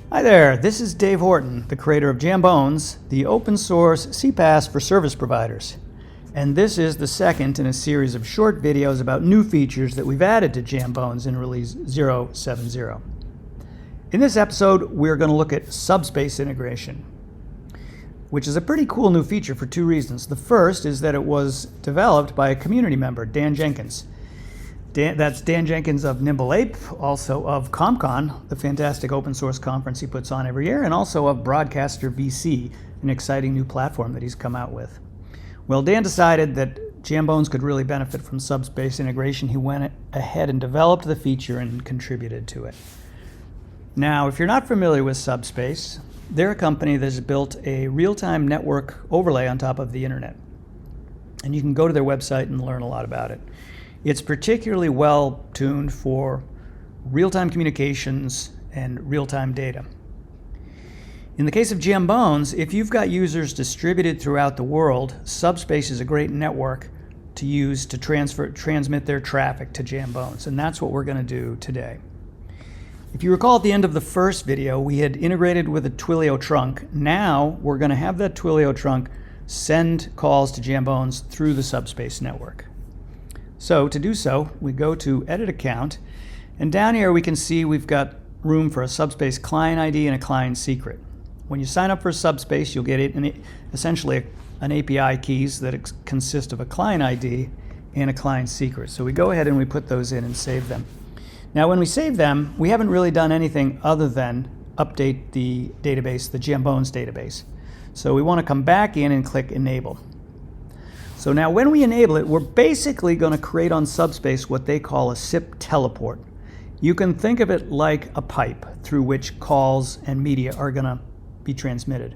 Hi there, this is Dave Horton, the creator of Jambonz, the open source CPaaS for service providers. And this is the second in a series of short videos about new features that we've added to Jambonz in release 0.7.0. In this episode, we're going to look at Subspace integration, which is a pretty cool new feature for two reasons. The first is that it was developed by a community member, Dan Jenkins. That's Dan Jenkins of Nimble Ape, also of ComCon, the fantastic open source conference he puts on every year, and also of Broadcaster VC, an exciting new platform that he's come out with. Well, Dan decided that Jambonz could really benefit from Subspace integration. He went ahead and developed the feature and contributed to it. Now, if you're not familiar with Subspace, they're a company that has built a real-time network overlay on top of the internet. And you can go to their website and learn a lot about it. It's particularly well tuned for real-time communications and real-time data. In the case of Jambonz, if you've got users distributed throughout the world, Subspace is a great network to use to transmit their traffic to Jambonz, and that's what we're going to do today. If you recall at the end of the first video, we had integrated with a Twilio trunk. Now we're going to have that Twilio trunk send calls to Jambonz through the Subspace network. So to do so, we go to Edit Account, and down here we can see we've got room for a Subspace client ID and a client secret. When you sign up for Subspace, you'll get essentially an API keys that consist of a client ID and a client secret. So we go ahead and we put those in and save them. Now when we save them, we haven't really done anything other than update the database, the Jambonz database. So we want to come back in and click Enable. So now when we enable it, we're basically going to create on Subspace what they call a SIP teleport. You can think of it like a pipe through which calls and media are going to be transmitted.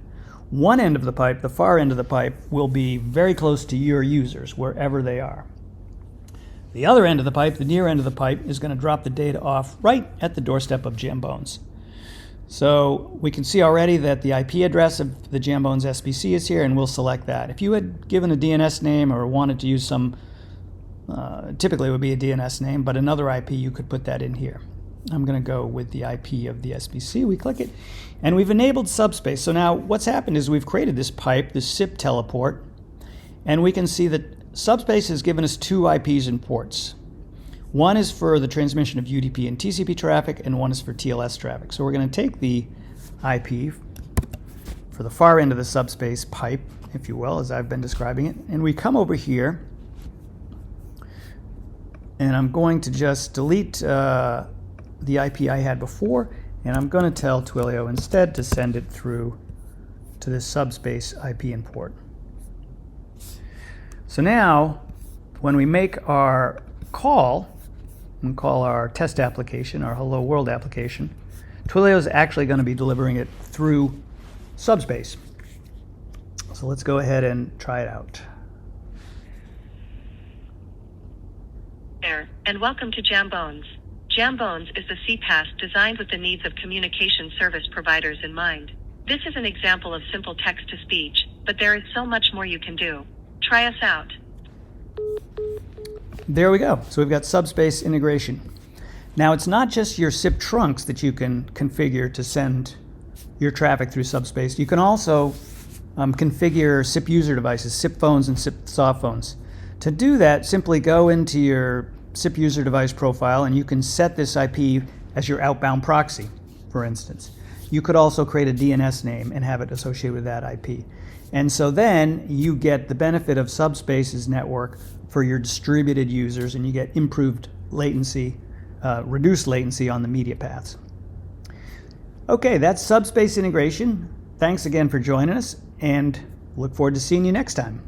One end of the pipe, the far end of the pipe, will be very close to your users, wherever they are. The other end of the pipe, the near end of the pipe, is going to drop the data off right at the doorstep of Jambonz. So we can see already that the IP address of the Jambonz SBC is here, and we'll select that. If you had given a DNS name or wanted to use some, typically it would be a DNS name, but another IP, you could put that in here. I'm going to go with the IP of the SBC. We click it, and we've enabled Subspace. So now what's happened is we've created this pipe, this SIP teleport, and we can see that Subspace has given us two IPs and ports. One is for the transmission of UDP and TCP traffic, and one is for TLS traffic. So we're going to take the IP for the far end of the Subspace pipe, if you will, as I've been describing it, and we come over here, and I'm going to just delete the IP I had before, and I'm going to tell Twilio instead to send it through to this Subspace IP and port. So now, when we make our call, and call our test application, our Hello World application, Twilio is actually going to be delivering it through Subspace. So let's go ahead and try it out. There, and welcome to Jambonz. Jambonz is the CPaaS designed with the needs of communication service providers in mind. This is an example of simple text-to-speech, but there is so much more you can do. Try us out. There we go. So we've got Subspace integration. Now it's not just your SIP trunks that you can configure to send your traffic through Subspace. You can also configure SIP user devices, SIP phones and SIP soft phones. To do that, simply go into your SIP user device profile and you can set this IP as your outbound proxy, for instance. You could also create a DNS name and have it associated with that IP. And so then you get the benefit of Subspace's network for your distributed users, and you get improved latency, reduced latency on the media paths. Okay, that's Subspace integration. Thanks again for joining us, and look forward to seeing you next time.